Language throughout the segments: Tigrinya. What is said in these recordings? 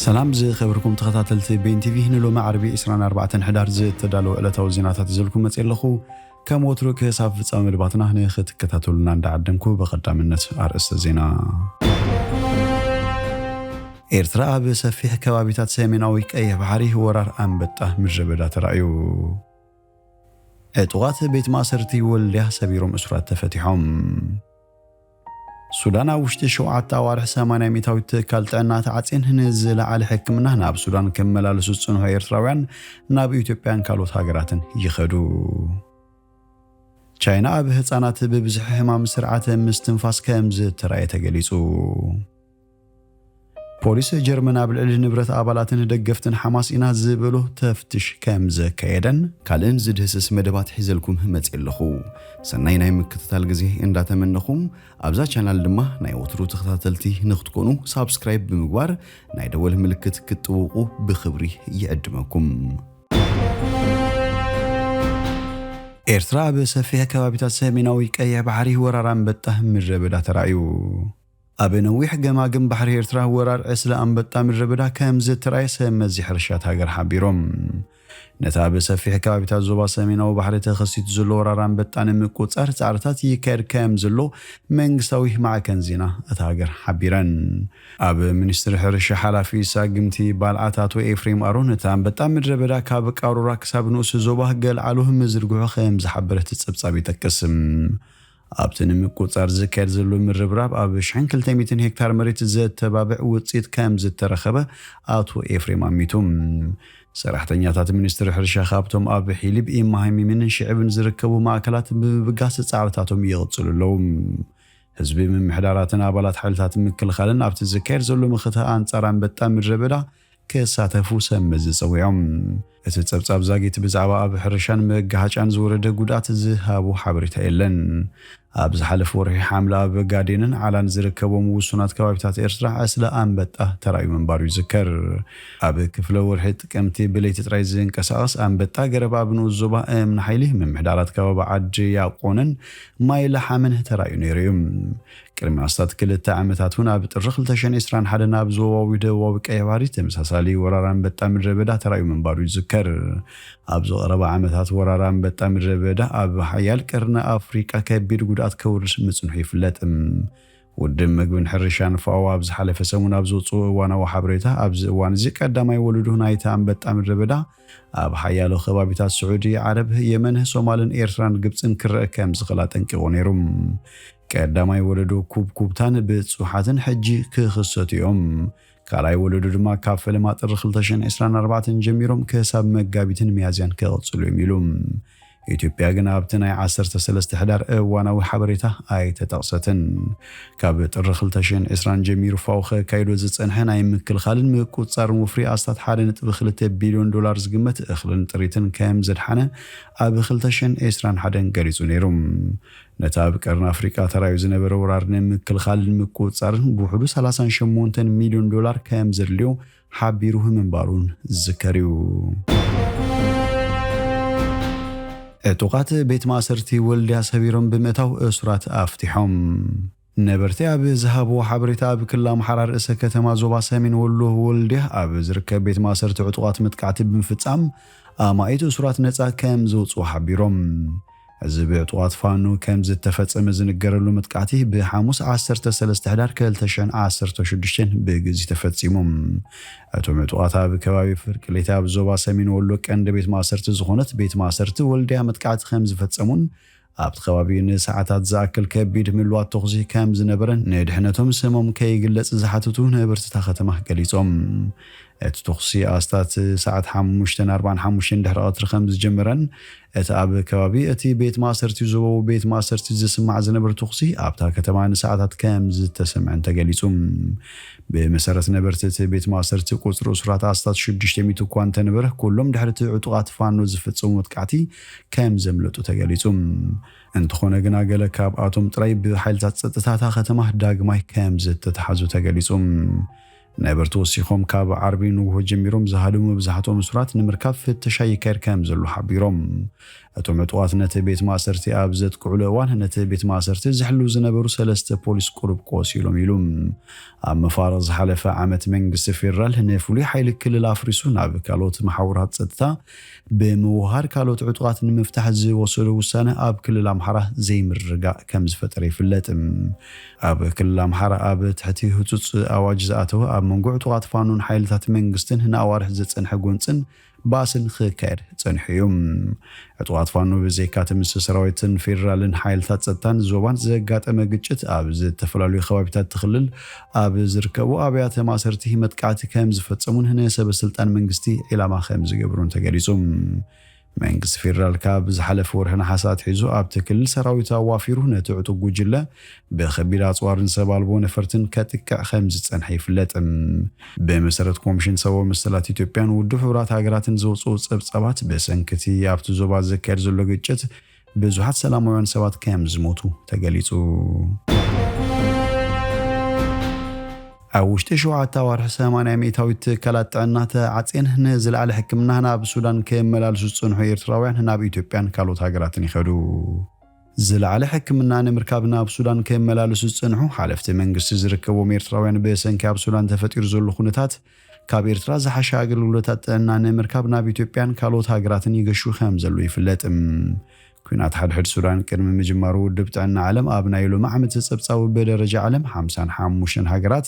سلام زي خبركم تخطاتلتي بين تي في نلو معربي إسران 4 حدار زي تدالو إلى توزينات تزلكم متسلخو كم وترك حساب في تصامل باطنا هنا خد كتاتولنا ندعدمكو بقدامنت أرئيس الزينة إرترا بسفيح كوابيتات سيميناوي كأي بحري ورار أنبته مجربدات رأيو إطوات بيت ماسرتي والليه سبيرهم أسرات تفتحهم سودان وشت شوعات أوارح 800 كالتعنات عطين هنزل على حكمنا ناب سودان كمل لسوتسنو إيرتراويان ناب إثيوبيان كالوت هاجراتن يخدو تشاينا بهصانات ببزح حمام سرعة مستنفاس كمز تراي تجليسو بوليس جرمنا بالعلج نبرت آبالاتن دقفتن حماس إنا زبلو تفتش كمز كيدن كالين زد هسس مدبات حيزلكم همت إلخو سناينا يمكتتال غزيه إن داتا منخم أبزا چانال دما ناي وطرو تختاتلتي نختكونو سابسكرايب بمقوار ناي دول ملكت كتوقو بخبري يقدمكم إرترا بسفيها كوابيتات ساميناوي كأي بحري وراران بتهم الربدات رأيو أبنويح جماعم بحر إرترا ورار أسلا أم بتام الربدا كمز ترايس مزي حرشات هاجر حبيرم نتابع سفيح كابيتال زوبا سمينا وبحر تخصيت زلو وراران بتان مكوت أرتعرتات يكير كمزلو منقسويه مع كنزينا أتهاجر حبيرن أب منستر حرش حلافي ساقمتي بالعتاتو إفريم أرون تام بتام الربدا كابك أرورا كساب نوس زوبا قال علوهم مزرقوح خيمز حبره تتصبصابي تكسم أبتن مكوتار زكار زلو من ربراب أب شحن كلتميتن هكتار مريت زاد تبابع وتصيد كامز الترخبة آتو إفريم أميتم سرحتنياتات منستر حرشا خابتم أب حيلي بإيم مهمي من شعب زركبو ماكلات بقاسة سعرتاتهم يغطسلو اللوم حزبي من محداراتنا أبالات حالتات مكل خالن أبت الزكار زلو مختها أنصاران بتام الربدا كساتفو سمز صويعم اتتصبصاب زاغيت بزعوا اب حرشان مغاچان زورده غودات زهابو حبريتا يلن ابز حلف وري حمله بغادينن على نزركبو موسونات كوابيتات إرترا اسلا انبطه تراي منبارو يذكر اب كفلو ورحت قمتي بليت ترايزن قساس انبطه غربا بنو زوبا من حيله من محدارات كوابا عج ياقونن مايل حمن تراي نيريم كرم استاد كلتا عمتات هنا بترخل تشن اسران حدنا بزووا ويدوا بقيواري تمساسالي وراران بتام ربدا تراي منبارو يذكر ابزو 4 عمتات وراران بتام ربدا اب حيال قرنا افريقيا كبير ጉዳት ከውርስ ምጽንሑ ይፍለጥም ወድም መግብን ሕርሻን ፈዋብ ዝሓለፈ ሰሙን ኣብዞ ጽዋና ወሓብሬታ ኣብዝ እዋን እዚ ቀዳማይ ወልዱ ናይታ አንበጣም ረበዳ ኣብ ሓያሎ ከባቢታት ስዑዲ ዓረብ የመን ሶማልን ኤርትራን ግብፅን ክረአ ከም ዝኽላ ጠንቂቆ ነይሩም ቀዳማይ ወልዱ ኩብኩብታን ብጽሓትን ሕጂ ክኽሰቱ እዮም ካልኣይ ወልዱ ድማ ካብ ፈለማ ጥር 2024 ጀሚሮም ከሳብ መጋቢትን ሚያዝያን ከቕጽሉ የሚሉም ኢትዮጵያ ግን ኣብትናይ 13 ሕዳር እዋናዊ ሓበሬታ ኣይተጠቕሰትን ካብ ጥር 2020 ጀሚሩ ፋውኸ ካይዶ ዝጸንሐ ናይ ምክልኻልን ምቁጽጻርን ወፍሪ ኣስታት 1.2 ቢልዮን ዶላር ዝግመት እኽልን ጥሪትን ከም ዘድሓነ ኣብ 2021 ገሊጹ ነይሩም ነታ ኣብ ቀርኒ ኣፍሪቃ ተራዩ ዝነበረ ወራርን ምክልኻልን ምቁጽጻርን ብውሕዱ 38 ሚልዮን ዶላር ከም ዘድልዮ ሓቢሩ ምንባሩን ዝከርዩ اتوقات بيت ماسرتي ولدي سبيرهم بمتاو اسرات افتحهم نبرتي اب ذهب وحبرتا بكل محرر اس كتما زوبا سمين ولو ولدي اب زركب بيت ماسرتي عطوات متقعت بنفصام امايت اسرات نصا كم زوصو حبيرهم زبي عطوات فانو كم زت تفصم زنجرلو متقعتي بحاموس 13 حدار كلتشن 16 بغزي تفصيمم اتو عطوات بكبابي فرق ليتا بزوبا سمين ولو قند بيت ماسرتي زخونت بيت ماسرتي ولدي متقعت خمز فصمون ኣብቲ ከባቢ ንሰዓታት ዝኣክል ከቢድ ምልዋት ተኽዚ ከም ዝነበረን ንድሕነቶም ስሞም ከይግለጽ ዝሓትቱ ነበርትታ ከተማ ገሊጾም እቲ ተኽሲ ኣስታት ሰዓት 5:45 ድሕሪ ቀትሪ ከም ዝጀመረን እቲ ኣብ ከባቢ እቲ ቤት ማሰርቲ ዝወው ቤት ማሰርቲ ዝስማዕ ዝነበረ ተኽሲ ኣብታ ከተማ ንሰዓታት ከም ዝተሰምዐን ተገሊጹ بمسارة نبرت بيت ماسرت قصر أسرات أسطات شدشت ميتو كوان تنبره كلهم دحرت عطوات فانو زفت صومت كعتي كام زملتو تجاليتهم انتخونا جنا جل كاب آتوم تريب حالات ستتها ختمه داج ماي كام زت تحزو تجاليتهم نبرتو سيخوم كاب عربين وهو جميرهم زهادهم بزحتهم أسرات نمركب في التشاي كير كام زلو حبيرهم እቶም ዕጡዋት ነቲ ቤት ማእሰርቲ ኣብ ዘጥቅዕሉ እዋን ነቲ ቤት ማእሰርቲ ዝሕሉ ዝነበሩ 3 ፖሊስ ቁሩብ ቆሲሎም ኢሎም ኣብ መፋረቕ ዝሓለፈ ዓመት መንግስቲ ፌደራል ንፍሉይ ሓይሊ ክልል ኣፍሪሱ ናብ ካልኦት ማሕበራት ጸጥታ ብምውሃድ ካልኦት ዕጡዋት ንምፍታሕ ዝወሰዱ ውሳነ ኣብ ክልል ኣምሓራ ዘይምርጋእ ከም ዝፈጠረ ይፍለጥ። ኣብ ክልል ኣምሓራ ኣብ ትሕቲ ህጹጽ ኣዋጅ ዝኣተወ ኣብ መንጎ ዕጡዋት ፋኖን ሓይልታት መንግስትን ንኣዋርሕ ዘጸንሐ ጎንፅን ባስን ክካየድ ጸኒሑ እዩ። ዕጡዋት ፋኖ ብዘይካቲ ምስ ሰራዊትን ፌደራልን ሓይልታት ጸጥታን ዞባን ዘጋጠመ ግጭት ኣብ ዝተፈላለዩ ከባቢታት ትኽልል ኣብ ዝርከቡ ኣብያተ ማእሰርቲ መጥቃዕቲ ከም ዝፈጸሙን ንሰበ ስልጣን መንግስቲ ኢላማ ከም ዝገብሩን ተገሊጹ። መንግስቲ ፌደራል ካብ ዝሓለፈ ወርሒ ነሓሳት ሒዙ ኣብቲ ክልል ሰራዊት ኣዋፊሩ ነቲ ዕጡቅ ጉጅለ ብከቢድ ኣፅዋርን ሰብ ኣልቦ ነፈርትን ከጥቅዕ ከም ዝጸንሐ ይፍለጥ። ብመሰረት ኮሚሽን ሰብኣዊ መሰላት ኢትዮጵያን ውድብ ሕብራት ሃገራትን ዘውፅኡ ፀብፀባት ብሰንኪቲ ኣብቲ ዞባ ዝካየድ ዘሎ ግጭት ብዙሓት ሰላማውያን ሰባት ከም ዝሞቱ ተገሊጹ። ኣብ ውሽጢ 7 ኣዋርሒ 80 ሚእታዊት ትካላት ጥዕና ተዓፅየን ንዝለዓለ ሕክምና ናብ ሱዳን ከመላልሱ ዝጸንሑ ኤርትራውያን ናብ ኢትዮጵያን ካልኦት ሃገራትን ይኸዱ። ዝለዓለ ሕክምና ንምርካብ ናብ ሱዳን ከመላልሱ ዝጸንሑ ሓለፍቲ መንግስቲ ዝርከቦም ኤርትራውያን ብሰንኪ ኣብ ሱዳን ተፈጢሩ ዘሎ ኩነታት ካብ ኤርትራ ዝሓሸ ኣገልግሎታት ጥዕና ንምርካብ ናብ ኢትዮጵያን ካልኦት ሃገራትን ይገሹ ከም ዘሎ ይፍለጥ። ኩናት ሓድሕድ ሱዳን ቅድሚ ምጅማሩ ውድብ ጥዕና ዓለም ኣብ ናይ ሎሚ ዓመት ፀብፃዊ ብደረጃ ዓለም 55 ሃገራት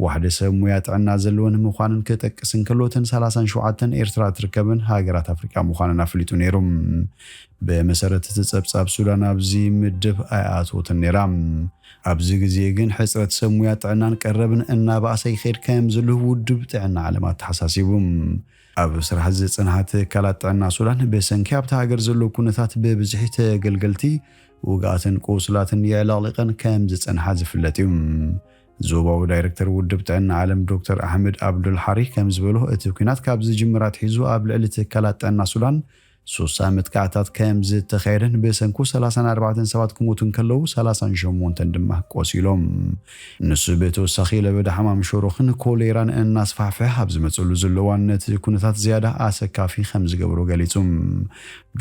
ዋሕደ ሰብ ሞያ ጥዕና ዘለወን ምዃንን ክጠቅስን ከሎትን 37 ኤርትራ ትርከብን ሃገራት ኣፍሪካ ምዃንን ኣፍሊጡ ነይሮም። ብመሰረት ፀብፃብ ሱዳን ኣብዚ ምድብ ኣያቶትን ነይራ። ኣብዚ ግዜ ግን ሕፅረት ሰብ ሞያ ጥዕናን ቀረብን እናባእሰ ይኸይድ ከም ዘሎ ውድብ ጥዕና ዓለም ተሓሳሲቡ። ኣብ ስራሕ ዝጽንሐት ትካላት ጥዕና ሱዳን ብሰንኪ ኣብቲ ሃገር ዘሎ ኩነታት ብብዝሒ ተገልገልቲ ውግኣትን ቁስላትን የዕለቕልቐን ከም ዝጸንሐ ዝፍለጥ እዩ። ዞባዊ ዳይሬክተር ውድብ ጥዕና ዓለም ዶክተር ኣሕመድ አብዱል ሐሪ ከም ዝበሎ እቲ ኩናት ካብ ዝጅምራት ሒዙ ኣብ ልዕሊ ትካላት ጥዕና ሱዳን 3 መጥቃዕታት ከም ዝተኻየደን ብሰንኩ 34 ሰባት ክሞቱን ከለዉ 38 ድማ ቆሲሎም ንሱ ብተወሳኺ ለበዳ ሕማም ሾሮኽን ኮሌራን እናስፋሕፍሐ ኣብ ዝመፀሉ ዘሎ ዋነት ኩነታት ዝያዳ ኣሰካፊ ከም ዝገብሮ ገሊጹ።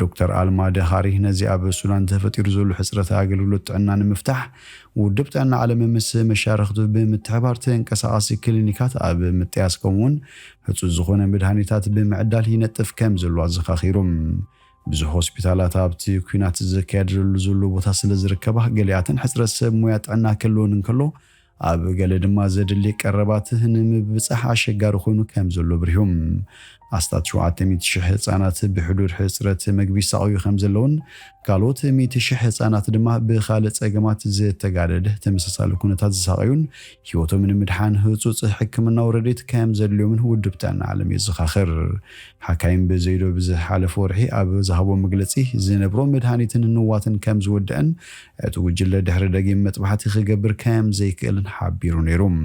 ዶክተር አልማደ ሐሪ ነዚ ኣብ ሱዳን ተፈጢሩ ዘሎ ሕፅረት ኣገልግሎት ጥዕና ንምፍታሕ ውድብ ጥዕና ዓለም ምስ መሻርክቱ ብምትሕባር ተንቀሳቓሲ ክሊኒካት ኣብ ምጥያስ ከምኡውን ህፁፅ ዝኾነ መድሃኒታት ብምዕዳል ይነጥፍ ከም ዘሎ ኣዘኻኺሮም። ብዙሕ ሆስፒታላት ኣብቲ ኩናት ዝካየደሉ ዘሎ ቦታ ስለ ዝርከባ ገሊኣተን ሕፅረት ሰብ ሞያ ጥዕና ክህልወን እንከሎ ኣብ ገለ ድማ ዘድሊ ቀረባት ንምብፃሕ ኣሸጋሪ ኮይኑ ከም ዘሎ ብሪሁም። ኣስታት 700,000 ህፃናት ብሕዱር ሕፅረት መግቢ ይሳቀዩ ከም ዘለውን ካልኦት 100,000 ህፃናት ድማ ብኻልእ ፀገማት ዝተጋደደ ተመሳሳሊ ኩነታት ዝሳቀዩን ህይወቶም ንምድሓን ህፁፅ ሕክምናዊ ረድኤት ከም ዘድልዮምን ውድብ ጥዕና ዓለም የዘኻኽር። ሓካይም ብዘይዶ ብዝሓለፈ ወርሒ ኣብ ዝሃቦ መግለፂ ዝነብሮ መድሃኒትን ንዋትን ከም ዝወድአን እቲ ጉጅለ ድሕሪ ደጊም መጥባሕቲ ክገብር ከም ዘይክእልን ሓቢሩ ነይሮም።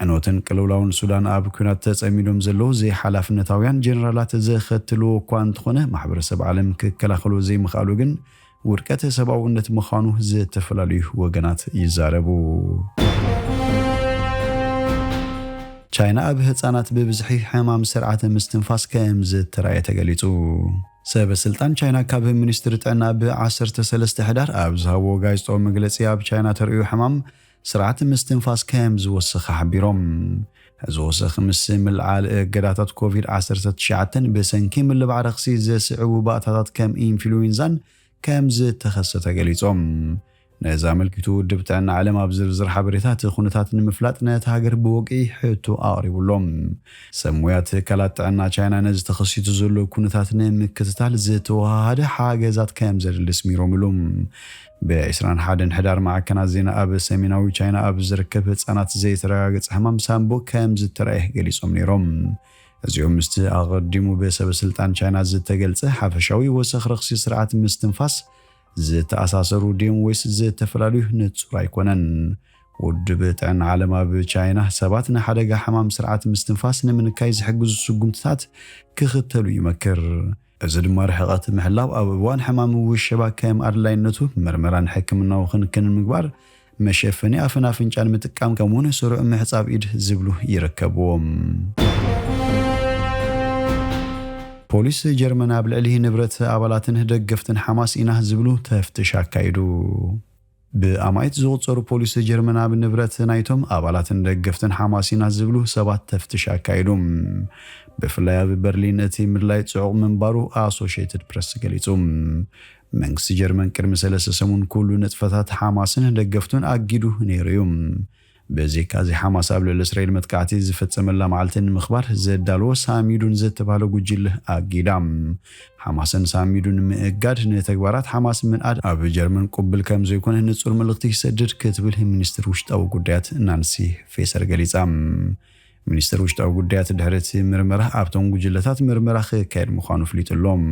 ዕኖትን ቅልውላውን ሱዳን ኣብ ኩናት ተጸሚዶም ዘለዉ ዘይሓላፍነታውያን ጀነራላት ዘኸትልዎ እኳ እንተኾነ ማሕበረሰብ ዓለም ክከላኸሎ ዘይምኽኣሉ ግን ውድቀት ሰብኣውነት ምዃኑ ዝተፈላለዩ ወገናት ይዛረቡ። ቻይና ኣብ ህፃናት ብብዝሒ ሕማም ስርዓተ ምስትንፋስ ከም ዝተራእየ ተገሊጹ። ሰበስልጣን ቻይና ካብ ሚኒስትሪ ጥዕና ብ13 ሕዳር ኣብ ዝሃቦ ጋዜጣዊ መግለፂ ኣብ ቻይና ተርእዩ ሕማም ስርዓት ምስትንፋስ ከም ዝወሰኸ ሓቢሮም። ዝወሰኽ ምስ ምልዓል እገዳታት ኮቪድ-19 ብሰንኪ ምልባዕ ረኽሲ ዘስዕቡ ባእታታት ከም ኢንፍሉዌንዛን ከም ዝተኸሰተ ገሊጾም። ነዚ ኣመልኪቱ ውድብ ጥዕና ዓለም ኣብ ዝርዝር ሓበሬታት ኩነታት ንምፍላጥ ነቲ ሃገር ብወግዒ ሕቶ ኣቕሪቡሎም። ሰብ ሞያ ትካላት ጥዕና ቻይና ነዚ ተኸሲቱ ዘሎ ኩነታት ንምክትታል ዝተዋሃደ ሓገዛት ከም ዘድሊ ስሚሮምሎም። ብ21 ሕዳር ማዕከናት ዜና ኣብ ሰሜናዊ ቻይና ኣብ ዝርከብ ህፃናት ዘይተረጋገፀ ሕማም ሳምቦ ከም ዝተረእየ ገሊፆም ነይሮም። እዚኦም ምስቲ ኣቐዲሙ ብሰበስልጣን ቻይና ዝተገልፀ ሓፈሻዊ ወሰኽ ረኽሲ ስርዓት ምስትንፋስ ዝተኣሳሰሩ ድዮም ወይስ ዝተፈላለዩ ንጹር ኣይኮነን። ውድብ ጥዕና ዓለም ኣብ ቻይና ሰባት ንሓደጋ ሕማም ስርዓት ምስትንፋስ ንምንካይ ዝሕግዙ ስጉምትታት ክኽተሉ ይመክር። እዚ ድማ ርሕቐት ምሕላው ኣብ እዋን ሕማም ውሽባ ከም ኣድላይነቱ ምርመራን ሕክምናዊ ክንክን ምግባር መሸፈኒ ኣፍን ኣፍንጫን ምጥቃም ከምኡውን ስሩዕ ምሕፃብ ኢድ ዝብሉ ይርከብዎም። ፖሊስ ጀርመን ኣብ ልዕሊ ንብረት ኣባላትን ደገፍትን ሓማስ ኢና ዝብሉ ተፍትሽ ኣካይዱ ብኣማይት ዝቑፀሩ ፖሊስ ጀርመን ኣብ ንብረት ናይቶም ኣባላትን ደገፍትን ሓማስ ኢና ዝብሉ ሰባት ተፍትሽ ኣካይዱ ብፍላይ ኣብ በርሊን እቲ ምድላይ ጽዑቕ ምንባሩ ኣሶሺየትድ ፕሬስ ገሊጹ መንግስቲ ጀርመን ቅድሚ 3 ሰሙን ኩሉ ንጥፈታት ሓማስን ደገፍቱን ኣጊዱ ነይሩ እዩ በዚህ ካዚ ሓማስ ኣብ ልዕሊ እስራኤል መጥቃዕቲ ዝፈጸመላ መዓልትን ምኽባር ዘዳልዎ ሳሚዱን ዝተባሃለ ጉጅለ ኣጊዳም ሓማስን ሳሚዱን ምእጋድ ንተግባራት ሓማስ ምንኣድ ኣብ ጀርመን ቁብል ከም ዘይኮነ ንጹር መልእኽቲ ይሰድድ ክትብል ሚኒስትር ውሽጣዊ ጉዳያት ናንሲ ፌሰር ገሊጻ ሚኒስትር ውሽጣዊ ጉዳያት ድሕረት ምርመራ ኣብቶም ጉጅለታት ምርመራ ክካየድ ምዃኑ ፍሊጡሎም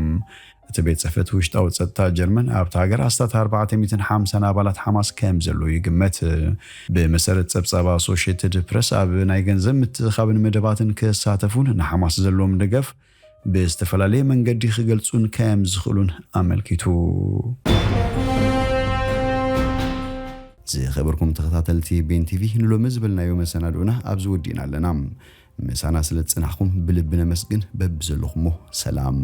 እቲ ቤት ጽሕፈት ውሽጣዊ ጸጥታ ጀርመን ኣብታ ሃገር 450 ኣባላት ሓማስ ከም ዘሎ ይግመት ብመሰረት ጸብጻባ ኣሶሺየትድ ፕሬስ ኣብ ናይ ገንዘብ ምትኻብን መደባትን ክሳተፉን ንሓማስ ዘለዎም ደገፍ ብዝተፈላለየ መንገዲ ክገልጹን ከም ዝኽእሉን ኣመልኪቱ ዝኸበርኩም ተኸታተልቲ ቤን ቲቪ ንሎሚ ዝብልናዮ መሰናድኡና ኣብዚ ወዲእና ኣለና ምሳና ስለ ጽናሕኩም ብልቢ ነመስግን በብዘለኹሞ ሰላም